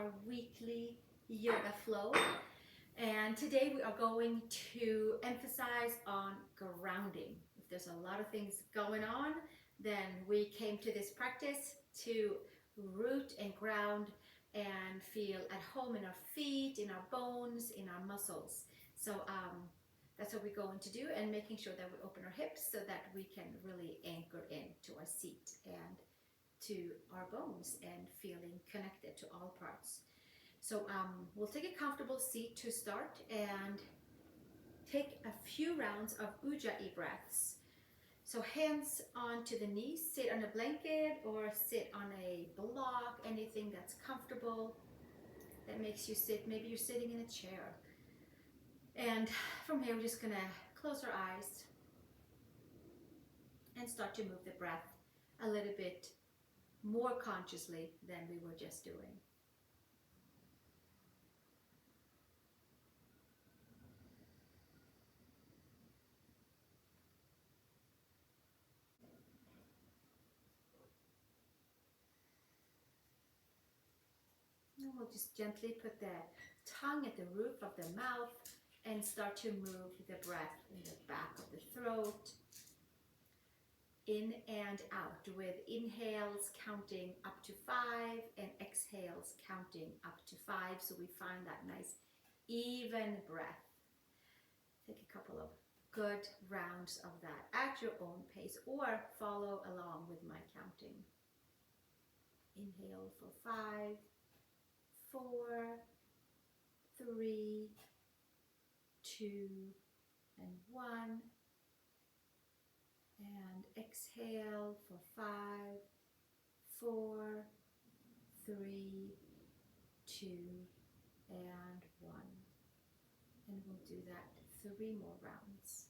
our weekly yoga flow. And today we are going to emphasize on grounding. If there's a lot of things going on, then we came to this practice to root and ground and feel at home in our feet, in our bones, in our muscles. So that's what we're going to do, and making sure that we open our hips so that we can really anchor into our seat and to our bones and feeling connected to all parts. So we'll take a comfortable seat to start and take a few rounds of Ujjayi breaths. So hands onto the knees, sit on a blanket or sit on a block, anything that's comfortable that makes you sit. Maybe you're sitting in a chair. And from here, we're just gonna close our eyes and start to move the breath a little bit more consciously than we were just doing. And we'll just gently put the tongue at the roof of the mouth and start to move the breath in the back of the throat, in and out, with inhales counting up to 5 and exhales counting up to 5, so we find that nice even breath. Take a couple of good rounds of that at your own pace, or follow along with my counting. Inhale for 5, 4, 3, 2, and 1. And exhale for 5, 4, 3, 2, and 1. And we'll do that 3 more rounds.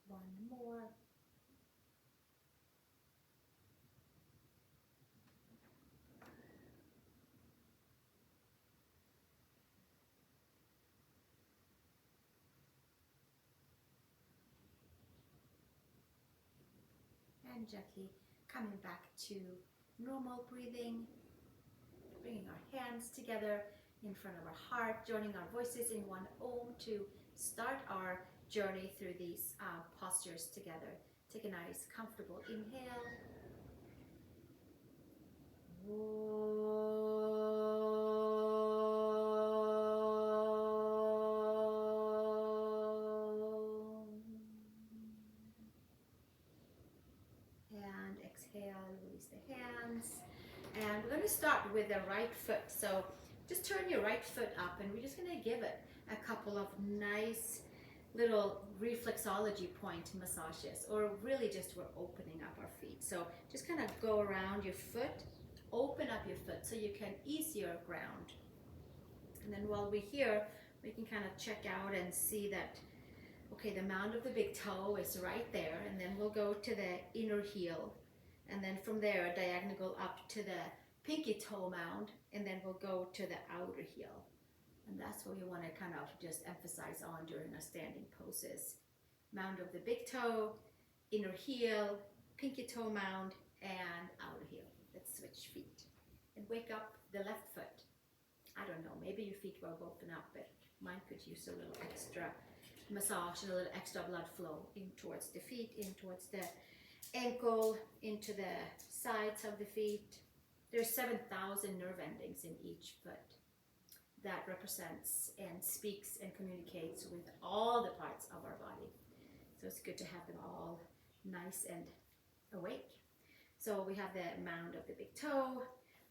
One more. And gently coming back to normal breathing, bringing our hands together in front of our heart, joining our voices in one Om to start our journey through these postures together. Take a nice comfortable inhale. And exhale, release the hands. And we're going to start with the right foot. So just turn your right foot up, and we're just going to give it a couple of nice little reflexology point massages, or really just we're opening up our feet. So just kind of go around your foot, open up your foot so you can ease your ground. And then while we're here, we can kind of check out and see that, okay, the mound of the big toe is right there, and then we'll go to the inner heel. And then from there, diagonal up to the pinky toe mound, and then we'll go to the outer heel. And that's what we want to kind of just emphasize on during our standing poses. Mound of the big toe, inner heel, pinky toe mound, and outer heel. Let's switch feet. And wake up the left foot. I don't know, maybe your feet were open up, but mine could use a little extra massage and a little extra blood flow in towards the feet, in towards the ankle, into the sides of the feet. There's 7,000 nerve endings in each foot that represents and speaks and communicates with all the parts of our body. So it's good to have them all nice and awake. So we have the mound of the big toe,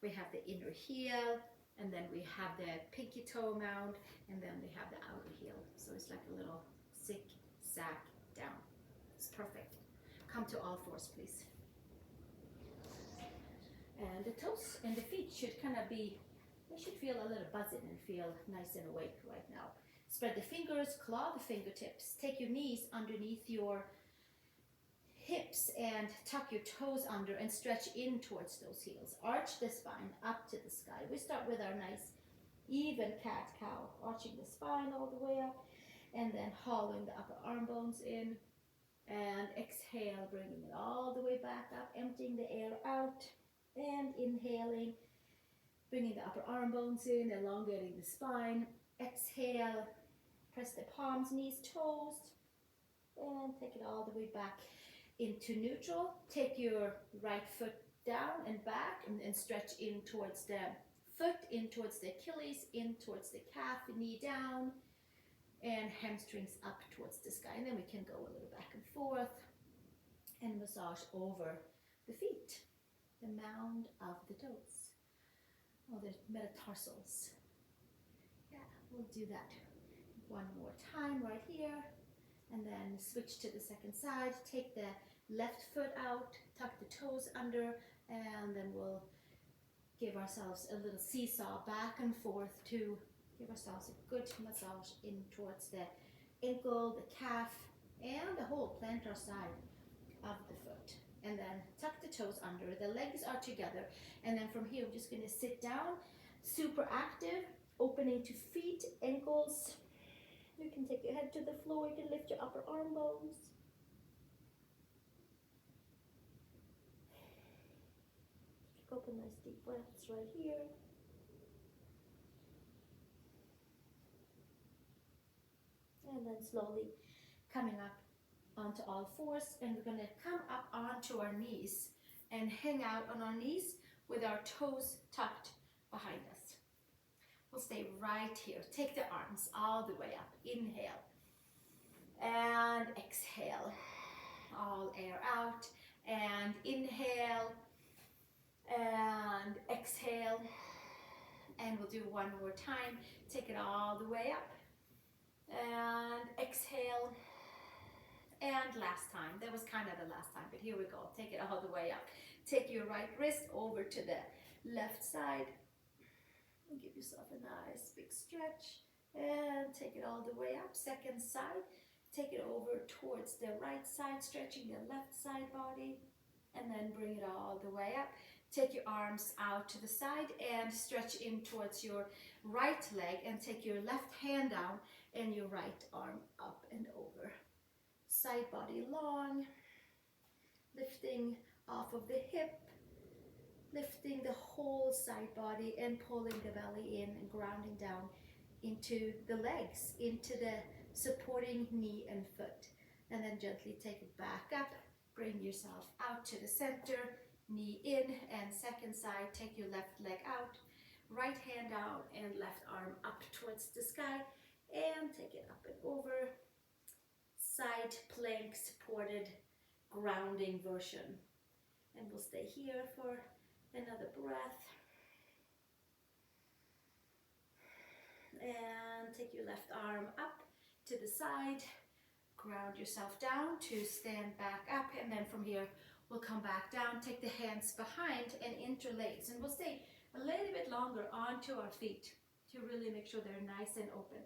we have the inner heel, and then we have the pinky toe mound, and then we have the outer heel. So it's like a little zig-zag down. It's perfect. Come to all fours, please. And the toes and the feet should kind of be, they should feel a little buzzing and feel nice and awake right now. Spread the fingers, claw the fingertips. Take your knees underneath your hips and tuck your toes under and stretch in towards those heels. Arch the spine up to the sky. We start with our nice even cat-cow, arching the spine all the way up and then hollowing the upper arm bones in. And exhale, bringing it all the way back up, emptying the air out and inhaling, bringing the upper arm bones in, elongating the spine. Exhale, press the palms, knees, toes, and take it all the way back into neutral. Take your right foot down and back and stretch in towards the foot, in towards the Achilles, in towards the calf, knee down, and hamstrings up towards the sky. And then we can go a little back and forth and massage over the feet, the mound of the toes, or the metatarsals. Yeah, we'll do that one more time right here. And then switch to the second side. Take the left foot out, tuck the toes under, and then we'll give ourselves a little seesaw back and forth to give ourselves a good massage in towards the ankle, the calf, and the whole plantar side of the foot. And then tuck the toes under, the legs are together. And then from here, we're just gonna sit down, super active, opening to feet, ankles. You can take your head to the floor, you can lift your upper arm bones. Take open nice deep breaths right here. And then slowly coming up onto all fours, and we're gonna come up onto our knees and hang out on our knees with our toes tucked behind us. We'll stay right here. Take the arms all the way up. Inhale and exhale. All air out. And inhale and exhale. And we'll do one more time. Take it all the way up. And exhale. And last time. That was kind of the last time, but here we go. Take it all the way up. Take your right wrist over to the left side. And give yourself a nice big stretch. And take it all the way up. Second side. Take it over towards the right side, stretching the left side body. And then bring it all the way up. Take your arms out to the side and stretch in towards your right leg. And take your left hand down and your right arm up and over. Side body long, lifting off of the hip, lifting the whole side body and pulling the belly in and grounding down into the legs, into the supporting knee and foot. And then gently take it back up, bring yourself out to the center, knee in, and second side, take your left leg out, right hand down and left arm up towards the sky, and take it up and over. Side plank supported grounding version. And we'll stay here for another breath. And take your left arm up to the side. Ground yourself down to stand back up. And then from here, we'll come back down. Take the hands behind and interlace. And we'll stay a little bit longer onto our feet to really make sure they're nice and open.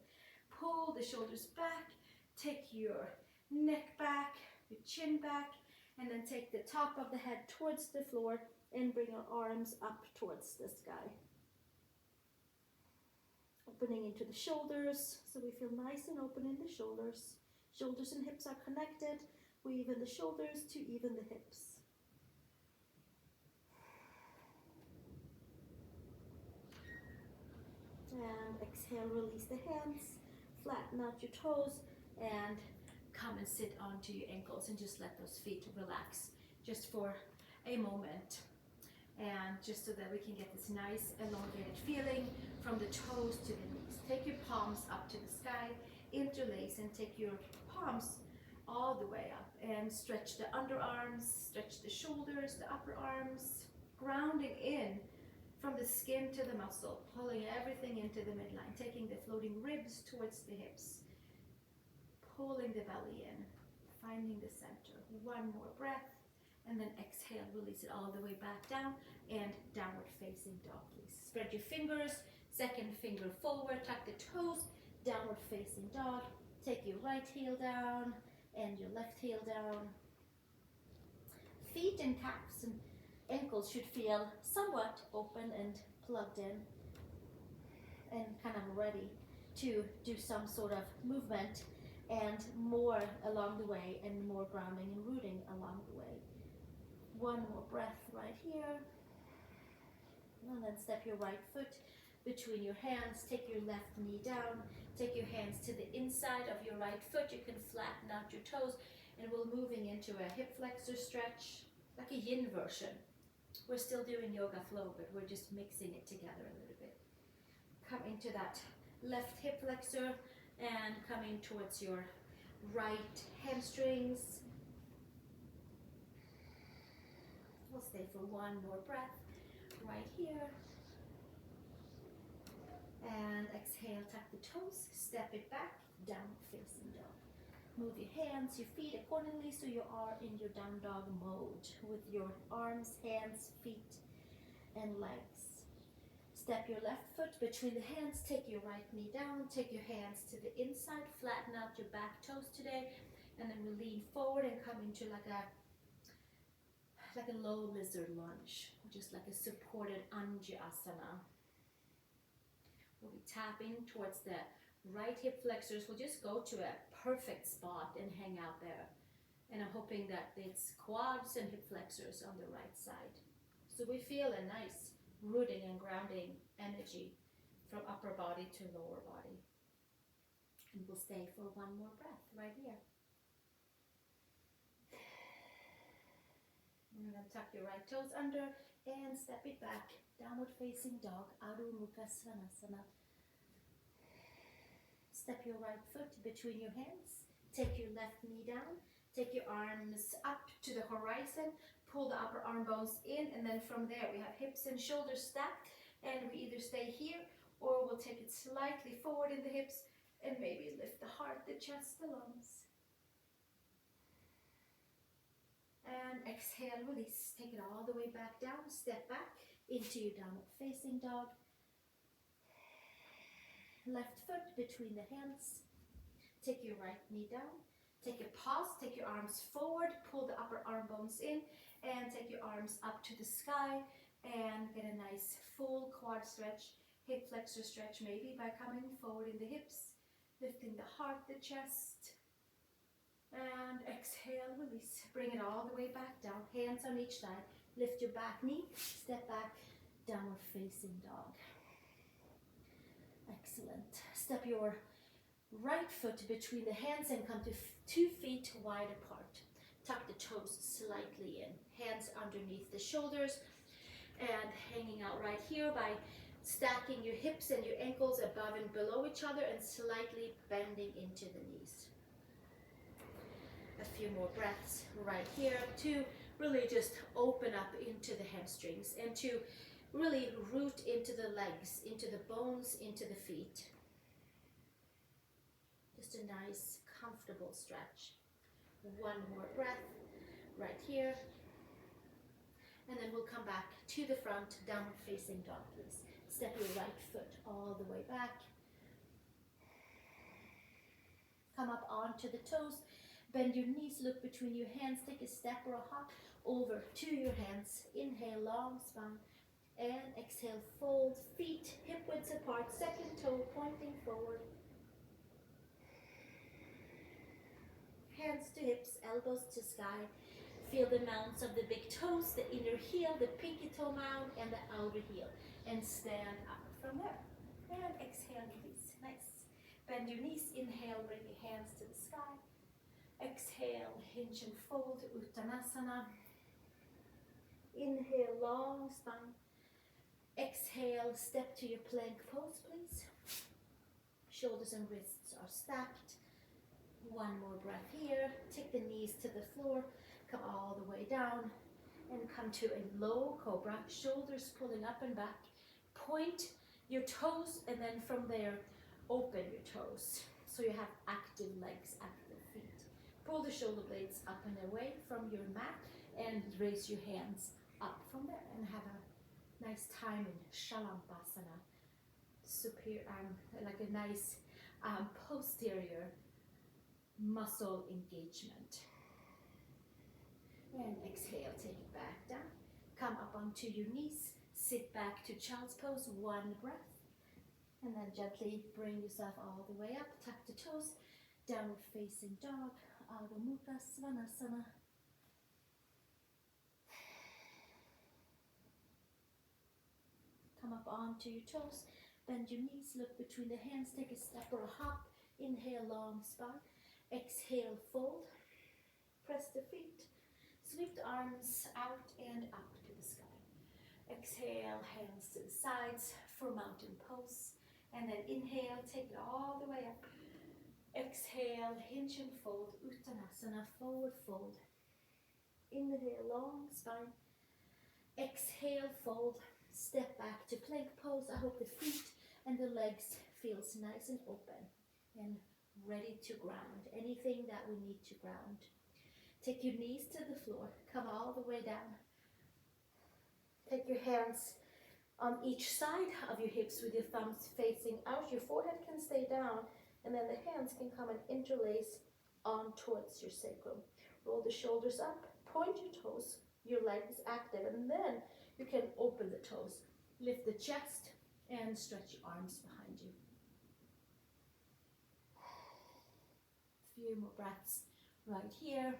Pull the shoulders back. Take your neck back, your chin back, and then take the top of the head towards the floor and bring our arms up towards the sky. Opening into the shoulders, so we feel nice and open in the shoulders. Shoulders and hips are connected. We even the shoulders to even the hips. And exhale, release the hands, flatten out your toes, and come and sit onto your ankles and just let those feet relax just for a moment. And just so that we can get this nice elongated feeling from the toes to the knees. Take your palms up to the sky, interlace, and take your palms all the way up and stretch the underarms, stretch the shoulders, the upper arms, grounding in from the skin to the muscle, pulling everything into the midline, taking the floating ribs towards the hips, pulling the belly in, finding the center. One more breath, And then exhale, release it all the way back down, and downward facing dog, please. Spread your fingers, second finger forward, tuck the toes, downward facing dog. Take your right heel down and your left heel down. Feet and calves and ankles should feel somewhat open and plugged in and kind of ready to do some sort of movement and more along the way, and more grounding and rooting along the way. One more breath right here. And then step your right foot between your hands. Take your left knee down. Take your hands to the inside of your right foot. You can flatten out your toes, and we're moving into a hip flexor stretch, like a yin version. We're still doing yoga flow, but we're just mixing it together a little bit. Come into that left hip flexor and coming towards your right hamstrings. We'll stay for one more breath right here. And exhale, tuck the toes, step it back, down facing dog. Move your hands, your feet accordingly so you are in your down dog mode with your arms, hands, feet, and legs. Step your left foot between the hands, take your right knee down, take your hands to the inside, flatten out your back toes today, and then we lean forward and come into like a low lizard lunge, just like a supported Agnistambhasana. We'll be tapping towards the right hip flexors. We'll just go to a perfect spot and hang out there. And I'm hoping that it's quads and hip flexors on the right side. So we feel a nice rooting and grounding energy from upper body to lower body. And we'll stay for one more breath right here. And then tuck your right toes under and step it back. Downward facing dog, Adho Mukha Svanasana. Step your right foot between your hands. Take your left knee down. Take your arms up to the horizon. Pull the upper arm bones in, and then from there we have hips and shoulders stacked, and we either stay here or we'll take it slightly forward in the hips and maybe lift the heart, the chest, the lungs. And exhale, release. Take it all the way back down. Step back into your downward facing dog. Left foot between the hands. Take your right knee down. Take a pause. Take your arms forward. Pull the upper arm bones in. And take your arms up to the sky. And get a nice full quad stretch. Hip flexor stretch maybe by coming forward in the hips. Lifting the heart, the chest. And exhale, release. Bring it all the way back down. Hands on each side. Lift your back knee. Step back. Downward facing dog. Excellent. Step your right foot between the hands and come to 2 feet wide apart. Tuck the toes slightly in. Hands underneath the shoulders. And hanging out right here by stacking your hips and your ankles above and below each other and slightly bending into the knees. A few more breaths right here to really just open up into the hamstrings and to really root into the legs, into the bones, into the feet. Just a nice, comfortable stretch. One more breath right here. And then we'll come back to the front, downward facing dog, please. Step your right foot all the way back. Come up onto the toes. Bend your knees, look between your hands, take a step or a hop over to your hands. Inhale, long spine, and exhale, fold, feet hip widths apart, second toe pointing forward. Hands to hips, elbows to sky. Feel the mounds of the big toes, the inner heel, the pinky toe mound, and the outer heel. And stand up from there. And exhale, release. Nice. Bend your knees, inhale, bring your hands to the sky. Exhale, hinge and fold, Uttanasana. Inhale, long spine. Exhale, step to your plank pose, please. Shoulders and wrists are stacked. One more breath here. Take the knees to the floor. Come all the way down. And come to a low cobra. Shoulders pulling up and back. Point your toes, and then from there, open your toes. So you have active legs, active feet. Pull the shoulder blades up and away from your mat and raise your hands up from there and have a nice time in Shalambhasana. Superior, like a nice posterior muscle engagement. And exhale, take it back down. Come up onto your knees, sit back to child's pose, one breath. And then gently bring yourself all the way up, tuck the toes, downward facing dog, Adho Mukha Svanasana. Come up onto your toes, bend your knees, look between the hands, take a step or a hop. Inhale, long spine. Exhale, fold. Press the feet. Sweep the arms out and up to the sky. Exhale, hands to the sides for mountain pose. And then inhale, take it all the way up. Exhale, hinge and fold, Uttanasana, forward fold. Inhale, long spine. Exhale, fold. Step back to plank pose. I hope the feet and the legs feels nice and open and ready to ground. Anything that we need to ground. Take your knees to the floor. Come all the way down. Take your hands on each side of your hips with your thumbs facing out. Your forehead can stay down, and then the hands can come and interlace on towards your sacrum. Roll the shoulders up, point your toes, your legs active, and then you can open the toes. Lift the chest and stretch your arms behind you. A few more breaths right here.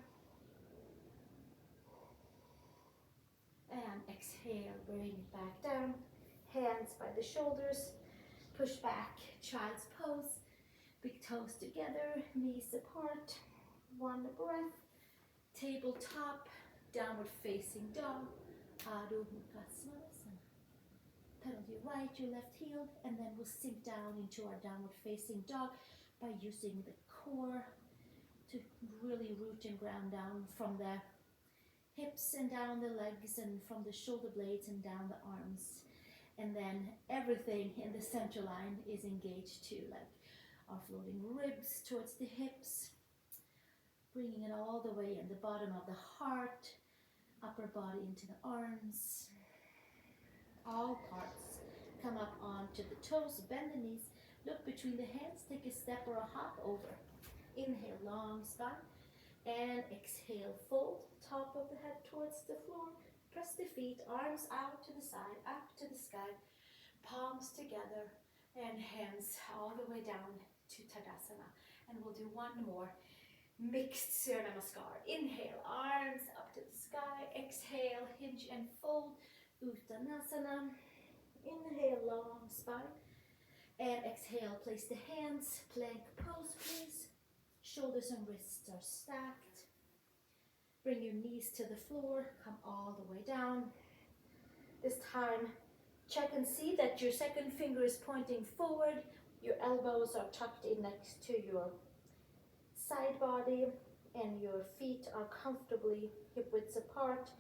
And exhale, bring it back down. Hands by the shoulders. Push back, child's pose. Big toes together, knees apart. One breath. Tabletop, downward facing dog. Adho Mukha Svanasana. Pedal your right, your left heel, and then we'll sink down into our downward facing dog by using the core to really root and ground down from the hips and down the legs and from the shoulder blades and down the arms. And then everything in the center line is engaged too, like our floating ribs towards the hips, bringing it all the way in the bottom of the heart, upper body into the arms. All parts come up onto the toes, bend the knees, look between the hands, take a step or a hop over. Inhale, long spine. And exhale, fold, top of the head towards the floor. Press the feet, arms out to the side, up to the sky. Palms together and hands all the way down to Tadasana. And we'll do one more. Mixed Surya Namaskar. Inhale, arms up to the sky. Exhale, hinge and fold. Uttanasana. Inhale, long spine. And exhale, place the hands. Plank pose, please. Shoulders and wrists are stacked. Bring your knees to the floor. Come all the way down. This time, check and see that your second finger is pointing forward. Your elbows are tucked in next to your side body, and your feet are comfortably hip widths apart.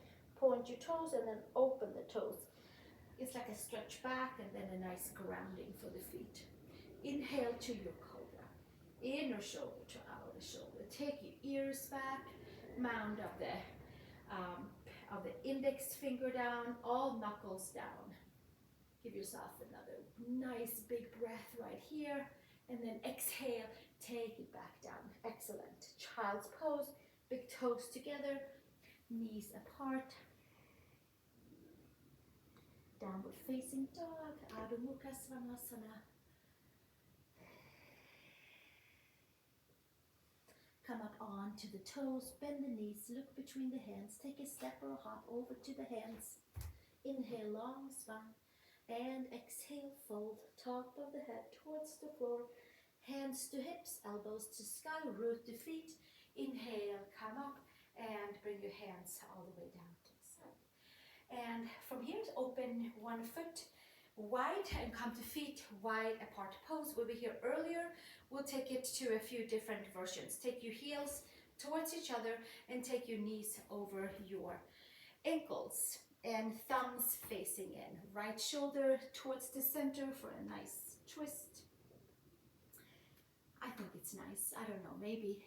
Point your toes and then open the toes. It's like a stretch back and then a nice grounding for the feet. Inhale to your cobra. Inner shoulder to outer shoulder. Take your ears back. Mound of the index finger down. All knuckles down. Give yourself another nice big breath right here. And then exhale. Take it back down. Excellent. Child's pose. Big toes together. Knees apart. Downward facing dog. Adho Mukha Svanasana. Come up onto the toes, bend the knees, look between the hands, take a step or a hop over to the hands. Inhale, long spine, and exhale, fold, top of the head towards the floor, hands to hips, elbows to sky, root the feet. Inhale, come up, and bring your hands all the way down to the side. And from here, open one foot wide and come to feet wide apart pose. We were here earlier. We'll take it to a few different versions. Take your heels towards each other and take your knees over your ankles and thumbs facing in. Right shoulder towards the center for a nice twist. I think it's nice. I don't know, maybe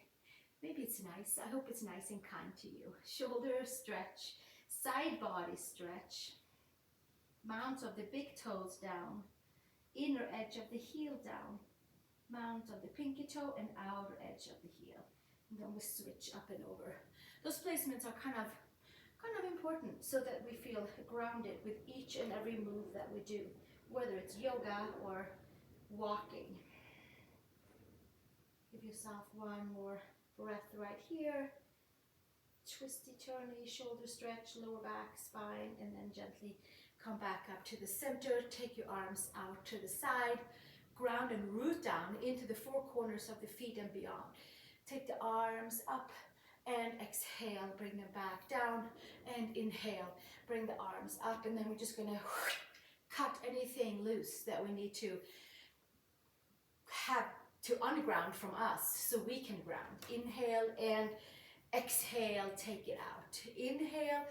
Maybe it's nice. I hope it's nice and kind to you. Shoulder stretch, side body stretch. Mount of the big toes down, inner edge of the heel down, mount of the pinky toe and outer edge of the heel. And then we switch up and over. Those placements are kind of important so that we feel grounded with each and every move that we do, whether it's yoga or walking. Give yourself one more breath right here. Twisty, turny, shoulder stretch, lower back, spine, and then gently come back up to the center. Take your arms out to the side. Ground and root down into the four corners of the feet and beyond. Take the arms up and exhale, bring them back down, and inhale, bring the arms up, and then we're just gonna cut anything loose that we need to have to unground from us so we can ground. Inhale and exhale, take it out. Inhale,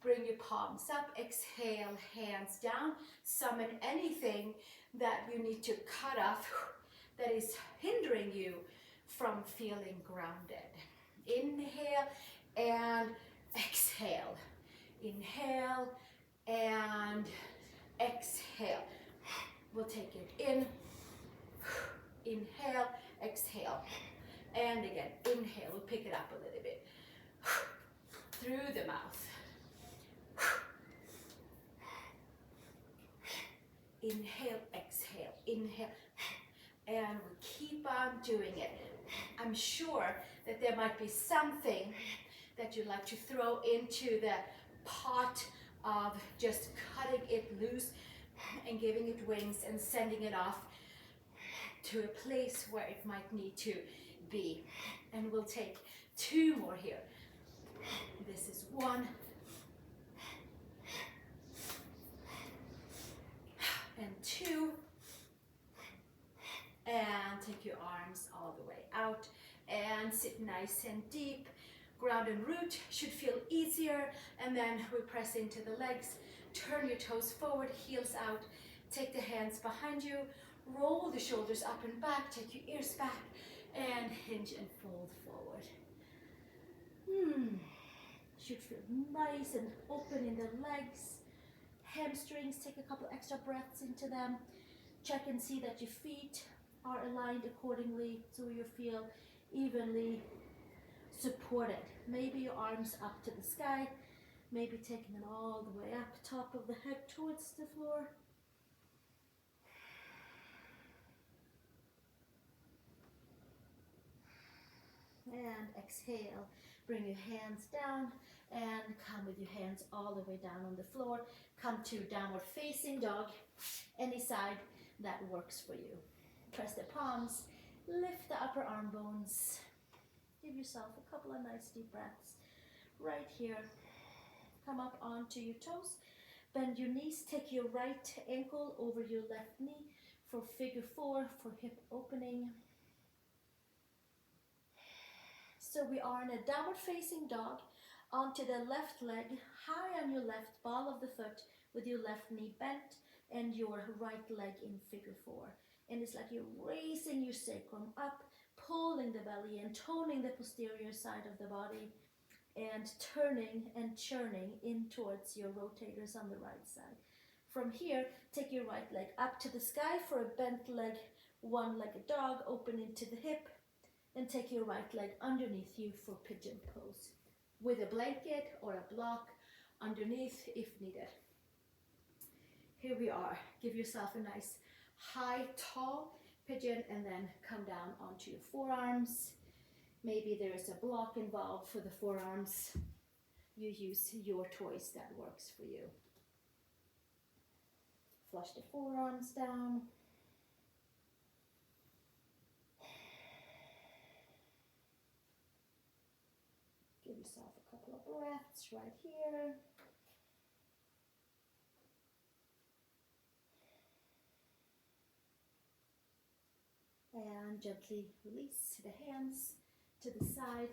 bring your palms up, exhale, hands down. Summon anything that you need to cut off that is hindering you from feeling grounded. Inhale and exhale. Inhale and exhale. We'll take it in. Inhale, exhale. And again, inhale. We'll pick it up a little bit. Through the mouth. Inhale, exhale, inhale. And we keep on doing it. I'm sure that there might be something that you'd like to throw into the pot of just cutting it loose and giving it wings and sending it off to a place where it might need to be. And we'll take two more here. This is one. And two. And take your arms all the way out and sit nice and deep. Ground and root should feel easier. And then we press into the legs. Turn your toes forward, heels out. Take the hands behind you. Roll the shoulders up and back. Take your ears back and hinge and fold forward. Should feel nice and open in the legs. Hamstrings, take a couple extra breaths into them. Check and see that your feet are aligned accordingly so you feel evenly supported. Maybe your arms up to the sky, maybe taking them all the way up, top of the head towards the floor. And exhale, bring your hands down and come with your hands all the way down on the floor. Come to downward facing dog, any side that works for you. Press the palms, lift the upper arm bones. Give yourself a couple of nice deep breaths right here. Come up onto your toes, bend your knees, take your right ankle over your left knee for figure four for hip opening. So we are in a downward facing dog, onto the left leg, high on your left ball of the foot with your left knee bent and your right leg in figure four. And it's like you're raising your sacrum up, pulling the belly and toning the posterior side of the body and turning and churning in towards your rotators on the right side. From here, take your right leg up to the sky for a bent leg, one-legged dog, open into the hip, and take your right leg underneath you for pigeon pose with a blanket or a block underneath if needed. Here we are. Give yourself a nice high, tall pigeon and then come down onto your forearms. Maybe there is a block involved for the forearms. You use your choice that works for you. Flush the forearms down. Give yourself a couple of breaths right here. And gently release the hands to the side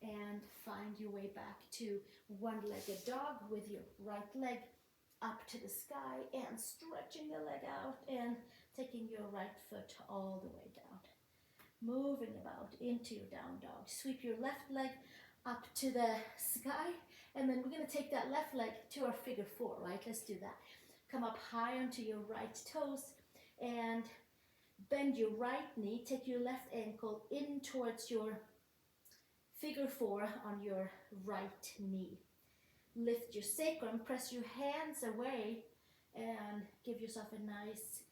and find your way back to one-legged dog with your right leg up to the sky and stretching the leg out and taking your right foot all the way down. moving about into your down dog. Sweep your left leg up to the sky, and then we're going to take that left leg to our figure four, right? Let's do that. Come up high onto your right toes and bend your right knee. Take your left ankle in towards your figure four on your right knee. Lift your sacrum, press your hands away, and give yourself a nice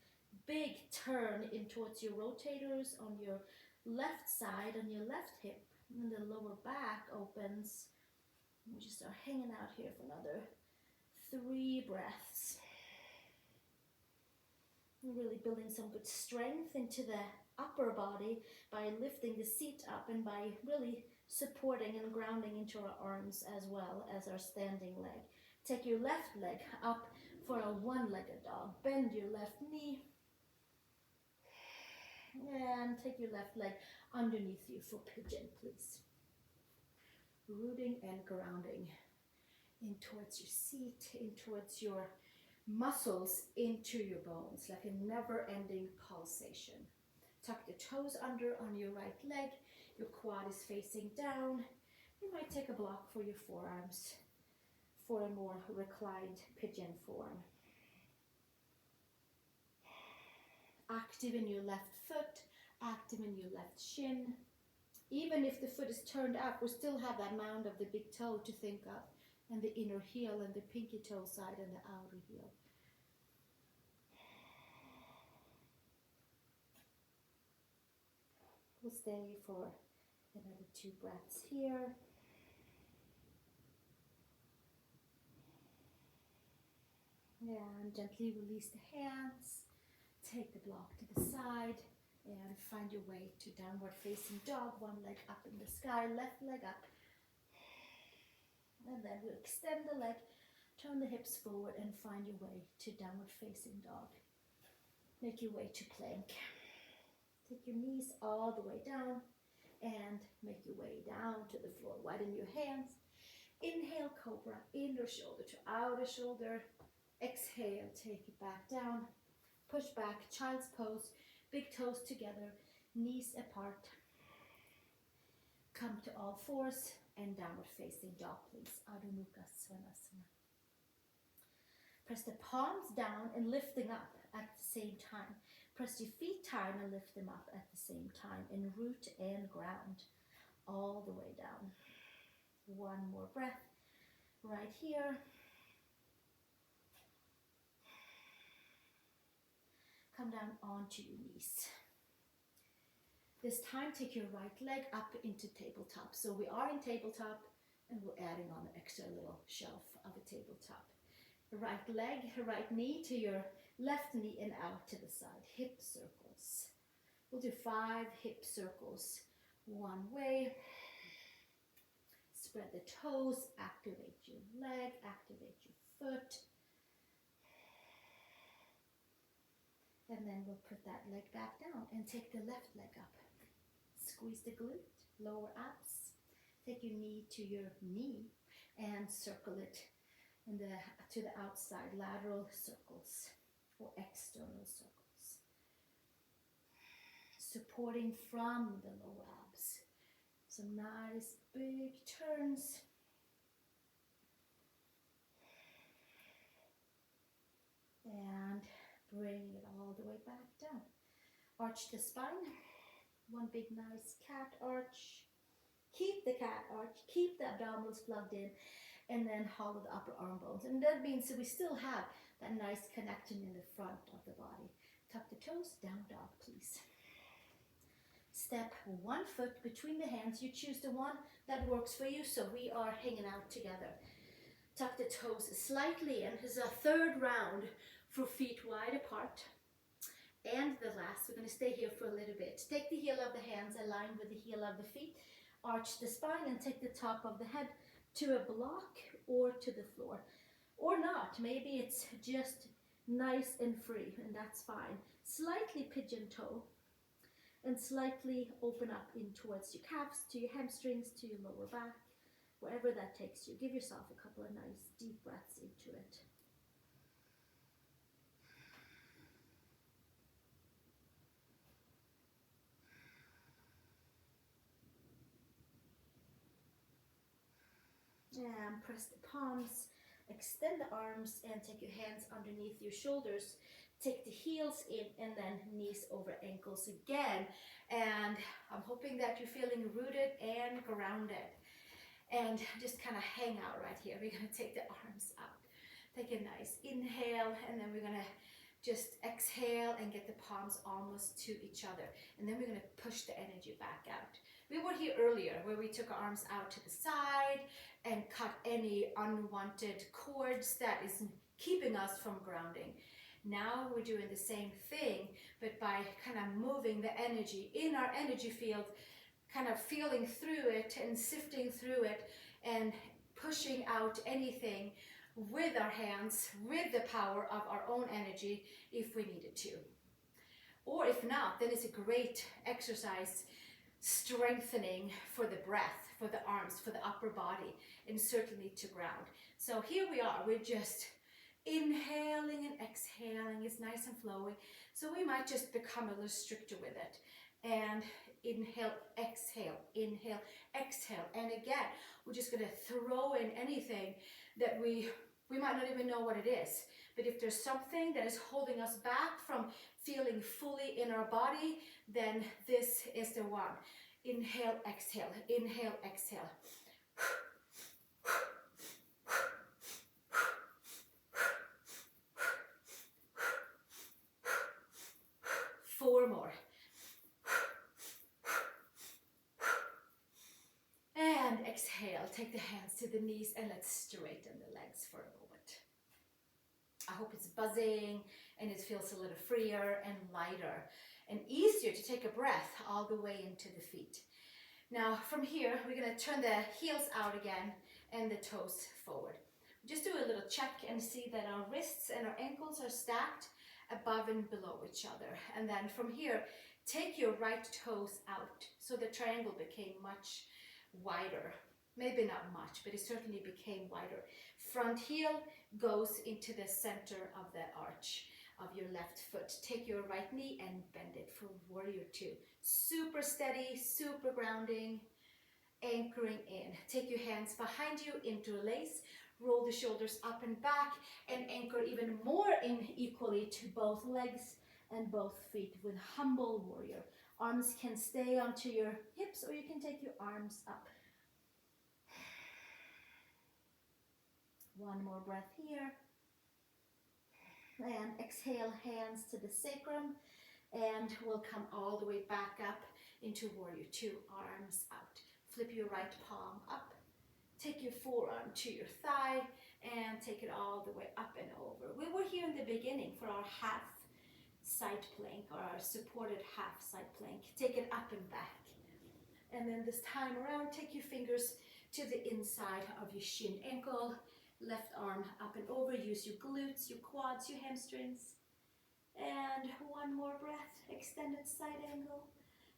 big turn in towards your rotators on your left side, on your left hip, and the lower back opens. We just start hanging out here for another 3 breaths. We're really building some good strength into the upper body by lifting the seat up and by really supporting and grounding into our arms as well as our standing leg. Take your left leg up for a one-legged dog. Bend your left knee and take your left leg underneath you for pigeon, please. Rooting and grounding in towards your seat, in towards your muscles, into your bones, like a never-ending pulsation. Tuck the toes under on your right leg. Your quad is facing down. You might take a block for your forearms for a more reclined pigeon form. Active in your left foot, active in your left shin. Even if the foot is turned up, we still have that mound of the big toe to think of, and the inner heel and the pinky toe side and the outer heel. We'll stay for another 2 breaths here. And gently release the hands. Take the block to the side and find your way to downward facing dog. One leg up in the sky, left leg up. And then we'll extend the leg, turn the hips forward and find your way to downward facing dog. Make your way to plank. Take your knees all the way down and make your way down to the floor. Widen your hands. Inhale, cobra, inner shoulder to outer shoulder. Exhale, take it back down. Push back, child's pose, big toes together, knees apart. Come to all fours and downward facing dog, please. Adho Mukha Svanasana. Press the palms down and lifting up at the same time. Press your feet down and lift them up at the same time, and root and ground all the way down. One more breath right here. Come down onto your knees. This time, take your right leg up into tabletop. So we are in tabletop, and we're adding on an extra little shelf of a tabletop. Right leg, right knee to your left knee and out to the side. Hip circles. We'll do 5 hip circles one way. Spread the toes, activate your leg, activate your foot. And then we'll put that leg back down and take the left leg up. Squeeze the glute, lower abs. Take your knee to your knee and circle it to the outside, lateral circles or external circles. Supporting from the lower abs. Some nice big turns. And bring it all the way back down. Arch the spine. One big nice cat arch. Keep the cat arch. Keep the abdominals plugged in. And then hollow the upper arm bones. And that means that we still have that nice connection in the front of the body. Tuck the toes, down dog, please. Step one foot between the hands. You choose the one that works for you. So we are hanging out together. Tuck the toes slightly in. This is a 3rd round for feet wide apart. And the last, we're going to stay here for a little bit. Take the heel of the hands, align with the heel of the feet. Arch the spine and take the top of the head to a block or to the floor. Or not. Maybe it's just nice and free, and that's fine. Slightly pigeon toe and slightly open up in towards your calves, to your hamstrings, to your lower back, wherever that takes you. Give yourself a couple of nice deep breaths into it. And press the palms, extend the arms, and take your hands underneath your shoulders. Take the heels in and then knees over ankles again. And I'm hoping that you're feeling rooted and grounded. And just kind of hang out right here. We're going to take the arms up. Take a nice inhale, and then we're going to just exhale and get the palms almost to each other. And then we're going to push the energy back out. We were here earlier where we took our arms out to the side and cut any unwanted cords that is keeping us from grounding. Now we're doing the same thing, but by kind of moving the energy in our energy field, kind of feeling through it and sifting through it and pushing out anything with our hands, with the power of our own energy if we needed to. Or if not, then it's a great exercise strengthening for the breath, for the arms, for the upper body, and certainly to ground. So here we are, we're just inhaling and exhaling. It's nice and flowing. So we might just become a little stricter with it. And inhale, exhale, inhale, exhale. And again, we're just going to throw in anything that we might not even know what it is. But if there's something that is holding us back from feeling fully in our body, then this is the one. Inhale, exhale, inhale, exhale. 4 more. And exhale, take the hands to the knees and let's straighten the legs for a moment. I hope it's buzzing and it feels a little freer and lighter and easier to take a breath all the way into the feet. Now from here, we're going to turn the heels out again and the toes forward. Just do a little check and see that our wrists and our ankles are stacked above and below each other. And then from here, take your right toes out. So the triangle became much wider. Maybe not much, but it certainly became wider. Front heel goes into the center of the arch of your left foot. Take your right knee and bend it for warrior 2. Super steady, super grounding, anchoring in. Take your hands behind you, interlace, roll the shoulders up and back, and anchor even more in equally to both legs and both feet with humble warrior. Arms can stay onto your hips or you can take your arms up. One more breath here. And exhale, hands to the sacrum. And we'll come all the way back up into warrior 2, arms out. Flip your right palm up. Take your forearm to your thigh and take it all the way up and over. We were here in the beginning for our half side plank or our supported half side plank. Take it up and back. And then this time around, take your fingers to the inside of your shin ankle. Left arm up and over. Use your glutes, your quads, your hamstrings. And one more breath, extended side angle.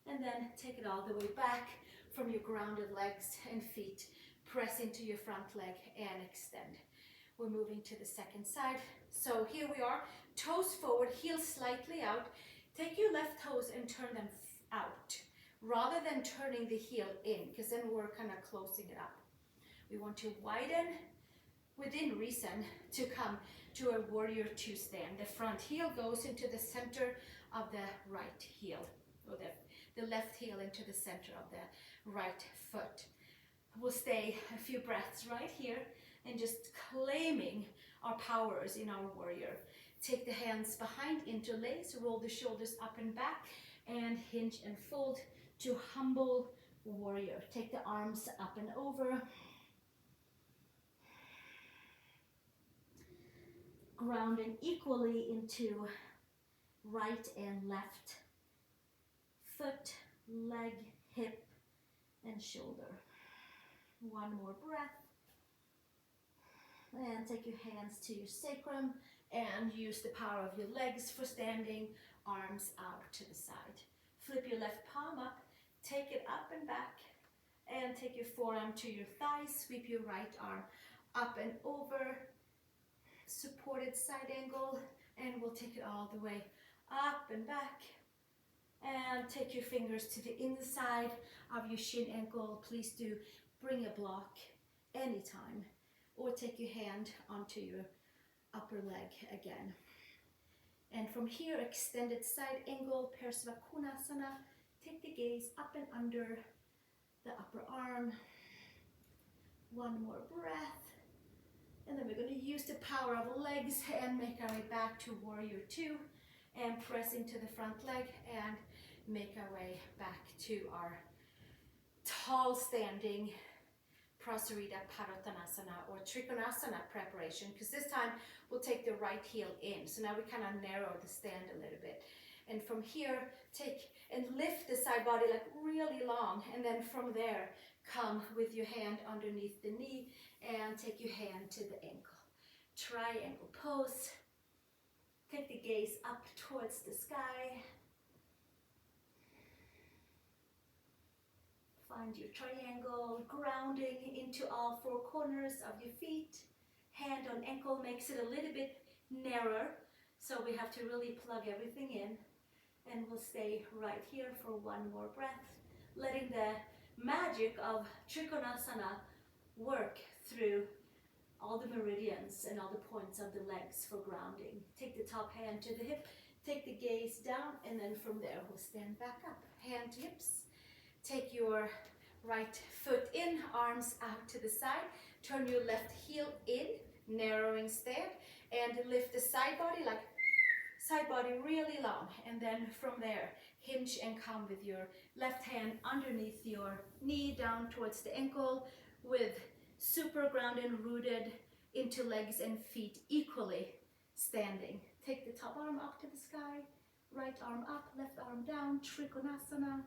And then take it all the way back from your grounded legs and feet. Press into your front leg and extend. We're moving to the second side. So here we are, toes forward, heels slightly out. Take your left toes and turn them out rather than turning the heel in, because then we're kind of closing it up. We want to widen within reason to come to a warrior 2 stand. The front heel goes into the center of the right heel, or the left heel into the center of the right foot. We'll stay a few breaths right here and just claiming our powers in our warrior. Take the hands behind, interlace, roll the shoulders up and back, and hinge and fold to humble warrior. Take the arms up and over. Grounding equally into right and left foot, leg, hip, and shoulder. One more breath. And take your hands to your sacrum and use the power of your legs for standing, arms out to the side. Flip your left palm up, take it up and back, and take your forearm to your thigh. Sweep your right arm up and over. Supported side angle, and we'll take it all the way up and back. And take your fingers to the inside of your shin ankle. Please do bring a block anytime. Or take your hand onto your upper leg again. And from here, extended side angle, Parsvakonasana. Take the gaze up and under the upper arm. One more breath. And then we're going to use the power of legs and make our way back to Warrior Two. And press into the front leg and make our way back to our tall standing Prasarita Padottanasana or Trikonasana preparation, because this time we'll take the right heel in. So now we kind of narrow the stand a little bit. And from here, take and lift the side body like really long. And then from there, come with your hand underneath the knee and take your hand to the ankle. Triangle pose. Take the gaze up towards the sky. Find your triangle, grounding into all four corners of your feet. Hand on ankle makes it a little bit narrower, so we have to really plug everything in. And we'll stay right here for one more breath, letting the magic of Trikonasana work through all the meridians and all the points of the legs for grounding. Take the top hand to the hip, take the gaze down, and then from there we'll stand back up. Hand to hips. Take your right foot in, arms out to the side. Turn your left heel in, narrowing stand, and lift the side body like side body really long. And then from there, hinge and come with your left hand underneath your knee down towards the ankle with super grounded, rooted into legs and feet equally standing. Take the top arm up to the sky, right arm up, left arm down, Trikonasana.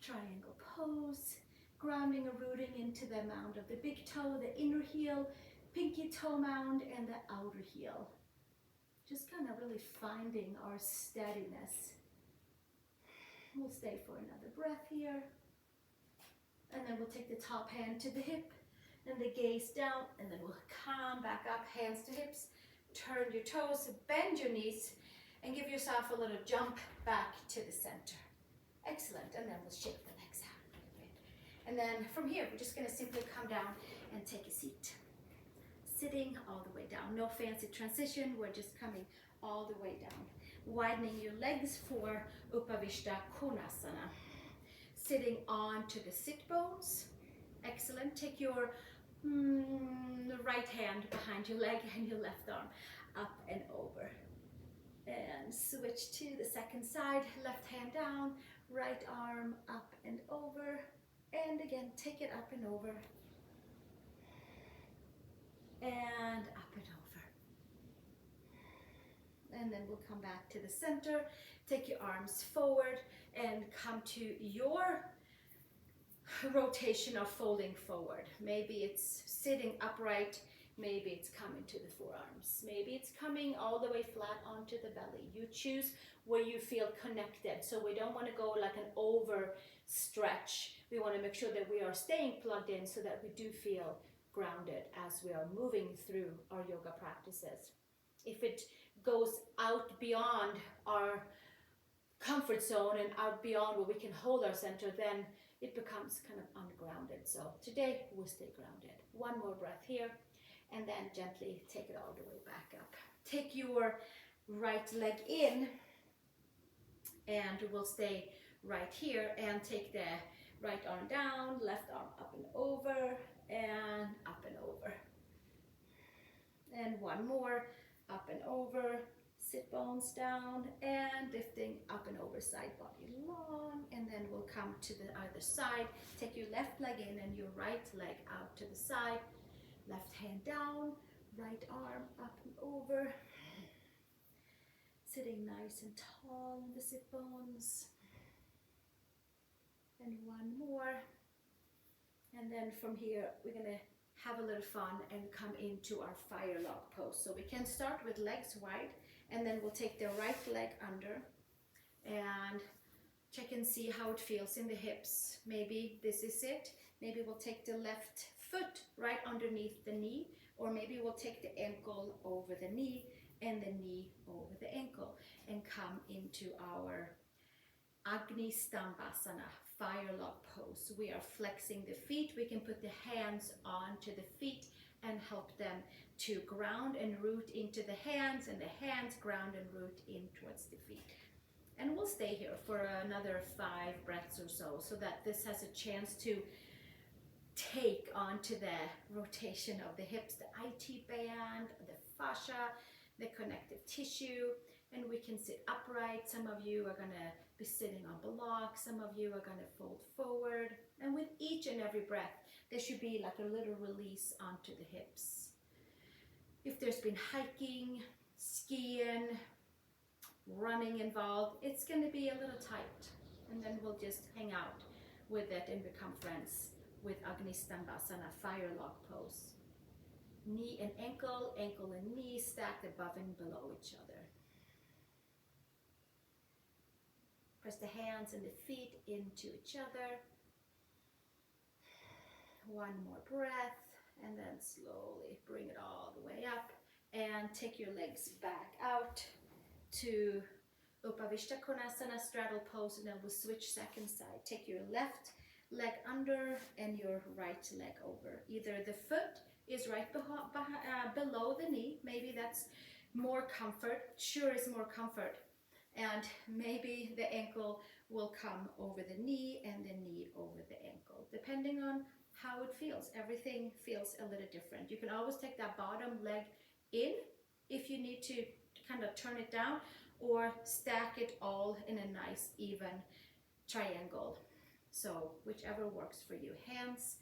Triangle pose, grounding and rooting into the mound of the big toe, the inner heel, pinky toe mound, and the outer heel. Just kind of really finding our steadiness. We'll stay for another breath here. And then we'll take the top hand to the hip and the gaze down, and then we'll come back up, hands to hips, turn your toes, bend your knees, and give yourself a little jump back to the center. Excellent, and then we'll shake the legs out a little bit. And then from here, we're just gonna simply come down and take a seat. Sitting all the way down, no fancy transition, we're just coming all the way down. Widening your legs for Upavishta Konasana. Sitting onto the sit bones. Excellent. Take your right hand behind your leg and your left arm up and over. And switch to the second side. Left hand down, right arm up and over. And again, take it up and over. And up and over. And then we'll come back to the center. Take your arms forward and come to your rotation of folding forward. Maybe it's sitting upright, maybe it's coming to the forearms, maybe it's coming all the way flat onto the belly. You choose where you feel connected. So we don't want to go like an over stretch. We want to make sure that we are staying plugged in so that we do feel grounded as we are moving through our yoga practices. If it goes out beyond our comfort zone and out beyond where we can hold our center, then it becomes kind of ungrounded. So today we'll stay grounded. One more breath here, and then gently take it all the way back up. Take your right leg in, and we'll stay right here, and take the right arm down, left arm up and over, and up and over. And one more, up and over, sit bones down, and lifting up and over, side body long, and then we'll come to the other side. Take your left leg in and your right leg out to the side. Left hand down, right arm up and over. Sitting nice and tall in the sit bones. And one more. And then from here, we're gonna have a little fun and come into our fire log pose. So we can start with legs wide, and then we'll take the right leg under and check and see how it feels in the hips. Maybe this is it. Maybe we'll take the left foot right underneath the knee, or maybe we'll take the ankle over the knee and the knee over the ankle and come into our Agnistambhasana, fire log pose. We are flexing the feet. We can put the hands onto the feet and help them to ground and root into the hands, and the hands ground and root in towards the feet. And we'll stay here for another 5 breaths or so, so that this has a chance to take onto the rotation of the hips, the IT band, the fascia, the connective tissue, and we can sit upright. Some of you are gonna be sitting on blocks, some of you are gonna fold forward, and with each and every breath, there should be like a little release onto the hips. If there's been hiking, skiing, running involved, it's gonna be a little tight, and then we'll just hang out with it and become friends with Agnistambhasana, fire log pose. Knee and ankle, ankle and knee stacked above and below each other. Press the hands and the feet into each other. One more breath, and then slowly bring it all the way up, and take your legs back out to Upavishta Konasana, straddle pose, and then we'll switch second side. Take your left leg under and your right leg over. Either the foot is right below the knee, maybe that's more comfort, sure is more comfort, and maybe the ankle will come over the knee and the knee over the ankle, depending on how it feels. Everything feels a little different. You can always take that bottom leg in if you need to kind of turn it down, or stack it all in a nice even triangle. So whichever works for you. Hands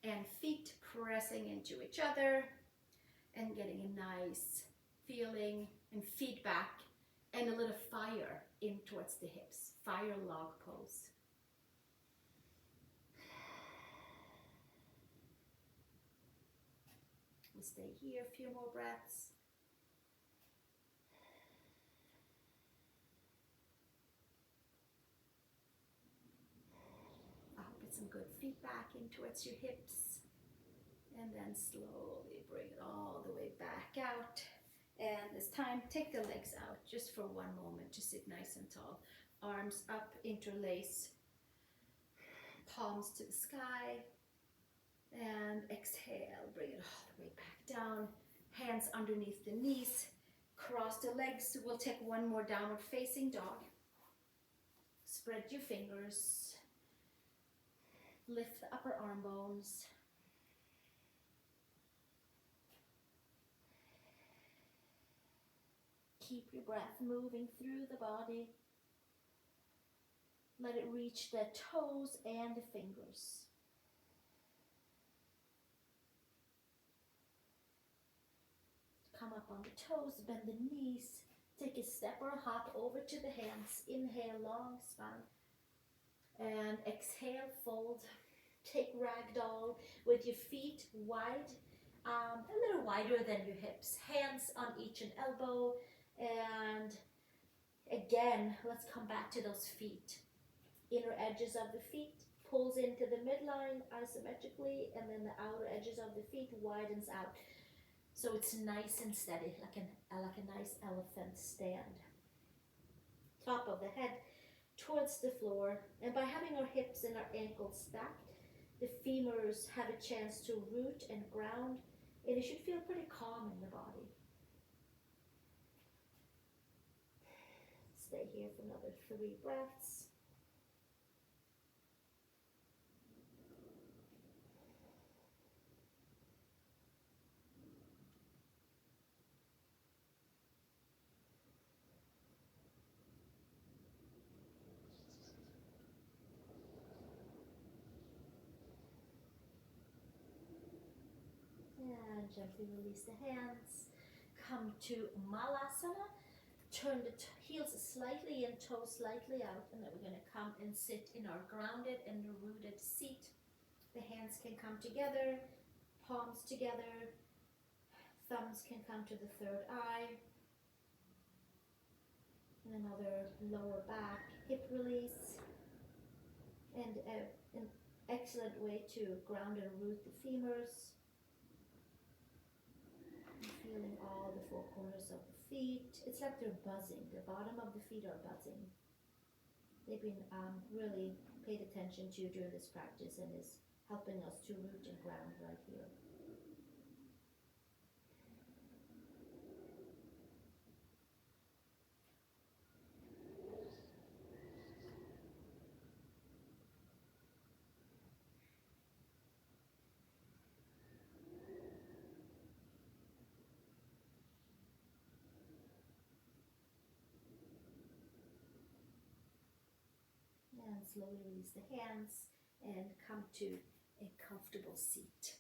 and feet pressing into each other and getting a nice feeling and feedback and a little fire in towards the hips. Fire log pose. We'll stay here a few more breaths. Some good feedback in towards your hips, and then slowly bring it all the way back out. And this time, take the legs out just for one moment to sit nice and tall. Arms up, interlace, palms to the sky, and exhale, bring it all the way back down. Hands underneath the knees, cross the legs. We'll take one more downward facing dog. Spread your fingers. Lift the upper arm bones. Keep your breath moving through the body. Let it reach the toes and the fingers. Come up on the toes, bend the knees. Take a step or a hop over to the hands. Inhale, long spine. And exhale, fold. Take ragdoll with your feet wide, a little wider than your hips. Hands on each and elbow. And again, let's come back to those feet. Inner edges of the feet pulls into the midline isometrically, and then the outer edges of the feet widens out. So it's nice and steady, like a nice elephant stand. Top of the head towards the floor, and by having our hips and our ankles stacked, the femurs have a chance to root and ground, and it should feel pretty calm in the body. Stay here for another 3 breaths. And gently release the hands. Come to Malasana. Turn the heels slightly in, toes slightly out, and then we're going to come and sit in our grounded and rooted seat. The hands can come together, palms together, thumbs can come to the third eye. And another lower back hip release. And an excellent way to ground and root the femurs. Feeling all the 4 corners of the feet. It's like they're buzzing. The bottom of the feet are buzzing. they've been really paid attention to during this practice and is helping us to root and ground right here. And slowly release the hands and come to a comfortable seat.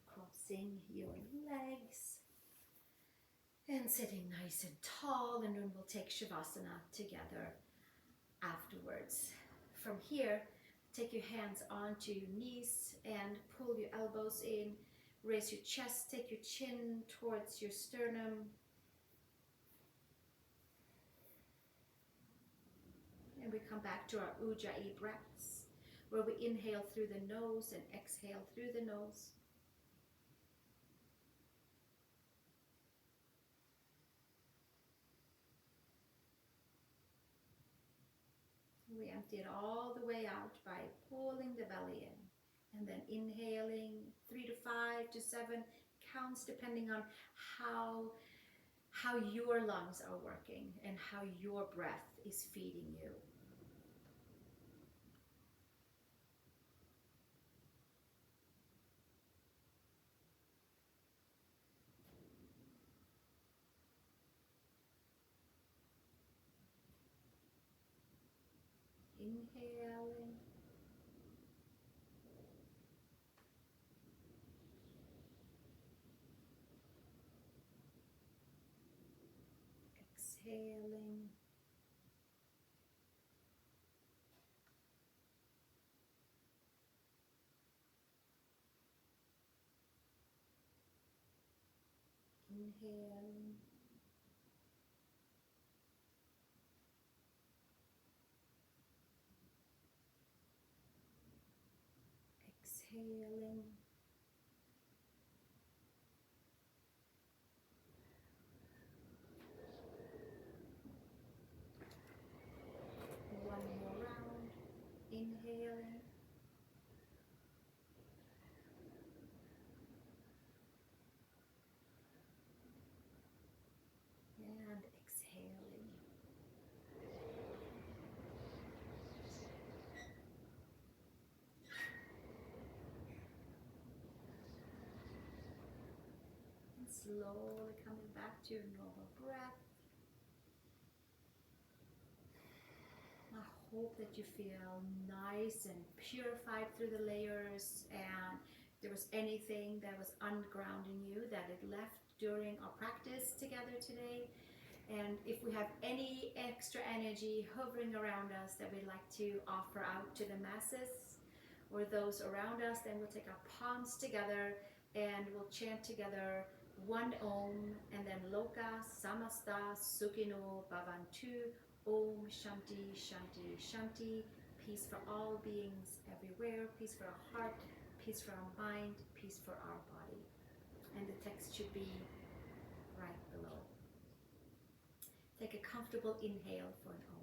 Crossing your legs and sitting nice and tall, and then we'll take Shavasana together afterwards. From here, take your hands onto your knees and pull your elbows in. Raise your chest, take your chin towards your sternum. And we come back to our Ujjayi breaths, where we inhale through the nose and exhale through the nose. We empty it all the way out by pulling the belly in. And then inhaling 3 to 5 to 7 counts depending on how your lungs are working and how your breath is feeding you. Inhaling. Exhaling. Inhaling. Exhaling. One more round. Inhaling. And exhaling. And slowly coming back to your normal breath. I hope that you feel nice and purified through the layers, and if there was anything that was ungrounding you, that it left during our practice together today. And if we have any extra energy hovering around us that we'd like to offer out to the masses or those around us, then we'll take our palms together and we'll chant together one Om, and then Lokah, Samastah, Sukhino, Bhavantu, Om Shanti, Shanti, Shanti. Peace for all beings everywhere, peace for our heart, peace for our mind, peace for our body. And the text should be right below. Take a comfortable inhale for an Om.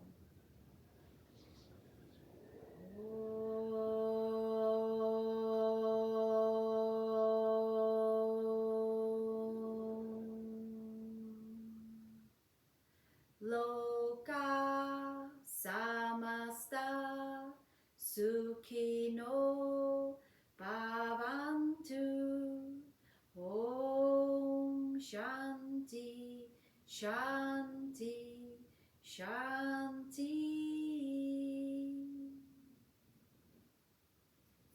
Lokah Samastah Sukhino Bhavantu. Om Shanti, Shanti, Shanti.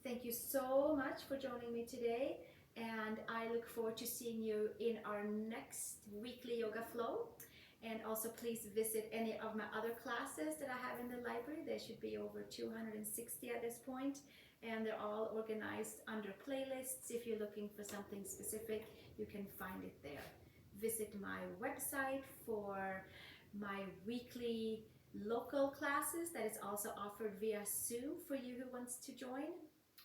Thank you so much for joining me today, and I look forward to seeing you in our next weekly yoga flow. And also please visit any of my other classes that I have in the library. There should be over 260 at this point, and they're all organized under playlists. If you're looking for something specific, you can find it there. Visit my website for my weekly local classes that is also offered via Zoom for you who wants to join.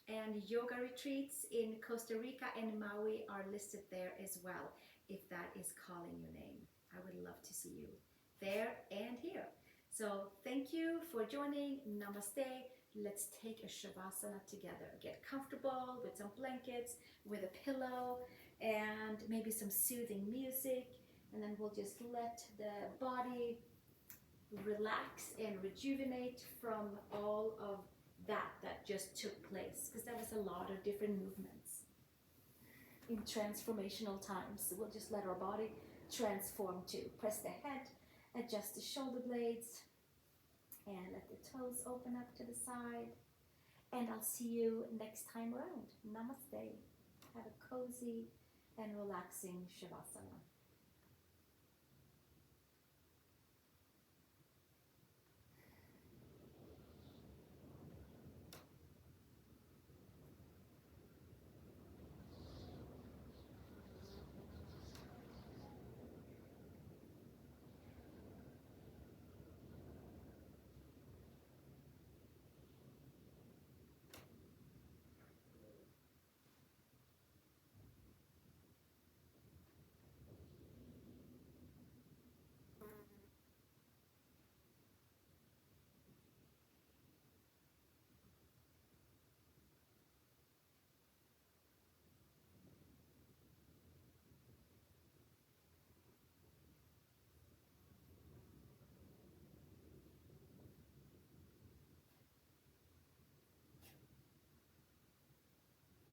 And yoga retreats in Costa Rica and Maui are listed there as well, if that is calling your name. I would love to see you there and here. So thank you for joining. Namaste. Let's take a Shavasana together. Get comfortable with some blankets, with a pillow, and maybe some soothing music. And then we'll just let the body relax and rejuvenate from all of that just took place, because that was a lot of different movements in transformational times. So we'll just let our body transform too. Press the head, adjust the shoulder blades, and let the toes open up to the side. And I'll see you next time around. Namaste. Have a cozy and relaxing Shavasana.